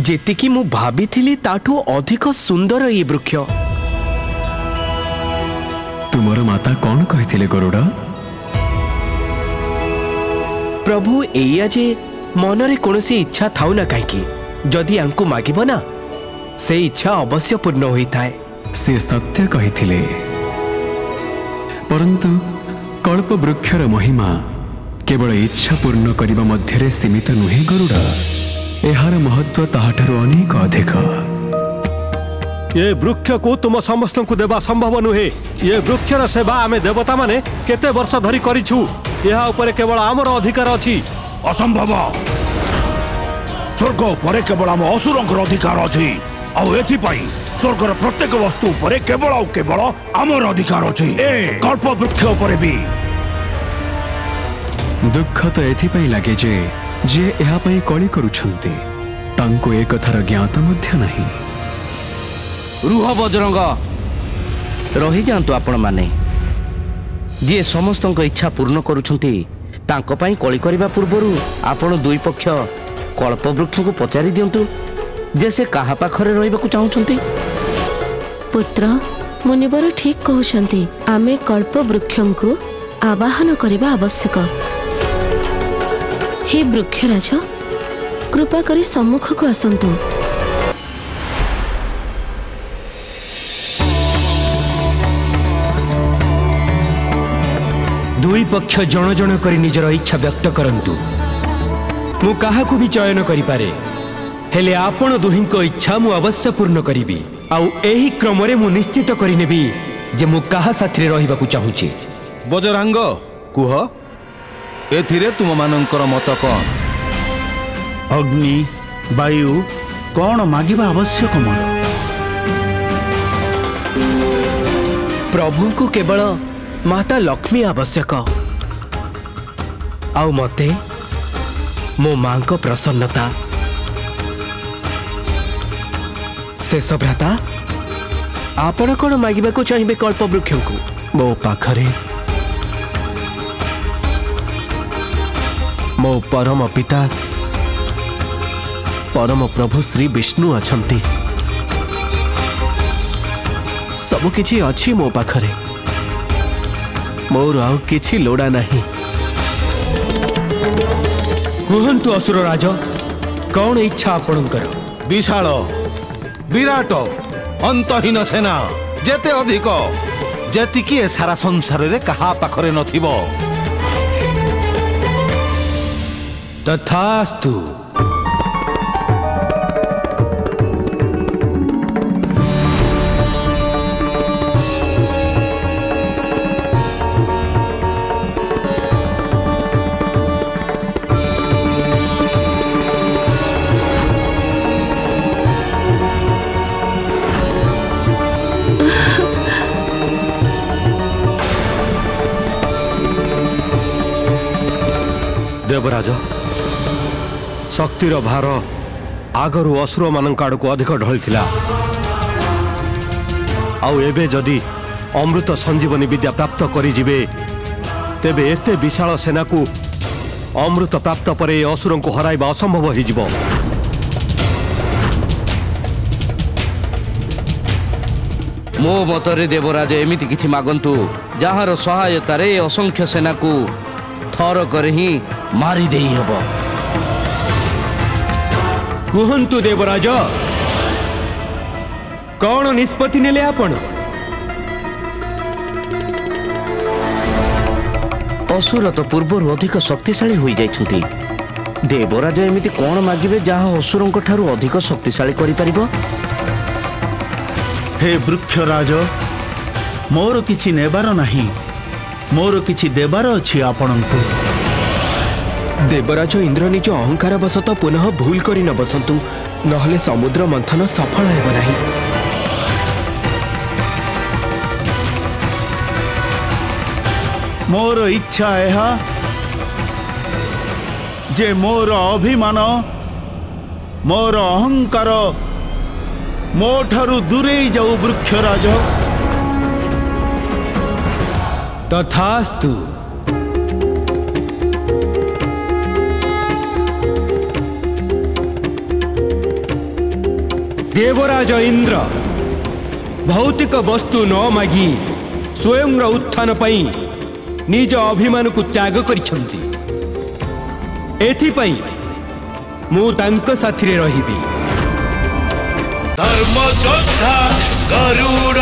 जेतिकी मु भाभी ताठू अधिक सुंदर ये वृक्ष। तुमर माता कौन कही गरुड़? प्रभु एया जे मनरे कोनोसी इच्छा थाउ ना कहीं जदि आंकु मागिब ना से इच्छा अवश्य पूर्ण होता है। से सत्य कही परंतु कल्प वृक्षर महिमा केवल इच्छा पूर्ण करने मध्य सीमित नुहे गरुड़, यार महत्व ताहाठारु अनेक अधिक। ये वृक्ष को तुम समस्त को देवा संभव नुहे। ये वृक्षर सेवा आमे देवता माने केते वर्ष धरी करिछु। यहा ऊपर केवल आमर अधिकार अछि। असंभव। स्वर्ग ऊपर केवल आम असुरंकर अधिकार अछि। आ एथि पई स्वर्गर प्रत्येक वस्तु ऊपर केवल आमर अधिकार अछि। ए कल्प वृक्ष ऊपर भी दुख तो एथि लगे जे यहा पई कली करूछंती तांको ए कथार ज्ञात मध्य नहीं। रुह बजरंग, रही जातु आपण माने जी समस्त इच्छा पूर्ण करुछंती तांको पई कली करबा पूर्वरु आपण दुई पक्ष कल्प वृक्ष को पचारि दियंतु जे से काहा पाखरे रहिबाकु चाहुछंती। पुत्र मुनिवर ठीक कहउछंती, आमे कल्प वृक्षं को आवाहन करबा आवश्यक। हे वृक्षराज, कृपा करी सम्मुख को आसंतु। दुई पक्ष जण जण करी निजर इच्छा व्यक्त करंतु। मु काहा को भी चयन करि पारे, हेले आपण दुहिं को इच्छा मु अवश्य पूर्ण करिबी। आउ एही क्रम रे मु निश्चित करि नेबी जे मु काहा साथी रहिबाकु चाहुची। बजरंग कुह, एथिरे तुम मानकर मत कौन? अग्नि वायु कौन मागिबा आवश्यक मोर? प्रभु को केवल माता लक्ष्मी आवश्यक। आउ मते मो मां को प्रसन्नता। शेष भ्राता, आपण कौन मागिबाकु चाहिए कल्प वृक्ष को? मो पाखरे मो परम पिता परम प्रभु श्री विष्णु अछंती। सब किछि अछि मो पाखरे, मोर आउ किछि लोड़ा नहीं। कुहंतु असुर राज, कौन इच्छा आपणकर? विशाल विराट अंतहीन सेना जेते अधिक जेतिकी ए सारा संसार रे कहा पाखरे नथिबो। तथास्तु। देवराज, शक्तिर भार आगरू असुर मान आड़ को अधिक ढली। आउ एबे जदि अमृत संजीवनी विद्या प्राप्त करिजिबे तेबे एते विशाल सेना को अमृत प्राप्त परे असुर को हराइबा असंभव होइजिबो। मो मतरे देवराज एमिति किछि मागंतु जहार सहायता रे असंख्य सेना को थर करे ही मारी देई हबो। कुहंतु देवराज, कौन निष्पत्ति नेले आपण? असुर तो पूर्वर अधिक शक्तिशाली होई जाइछंती। देवराज एमिति कोन मागिबे जहा असुरंक ठारू अधिक शक्तिशाली करि परिबो? हे वृक्षराज, मोर किछि नेबार नहीं, मोर किछि देबार अछि आपणंकु। देवराज इंद्र निज अहंकार बसत पुनः भूल करी न बसंतु, नहले समुद्र मंथन सफल हेब नहीं। मोर इच्छा है जे मोर अभिमान मोर अहंकार मो ठारू दूरे जाऊ वृक्षराज। तथास्तु। देवराज इंद्र भौतिक वस्तु न मागी स्वयं उत्थान पई निज अभिमान को त्याग करिछंती। एथिपई मु तांक साथी रे रहिबी। धर्म योद्धा गरुड़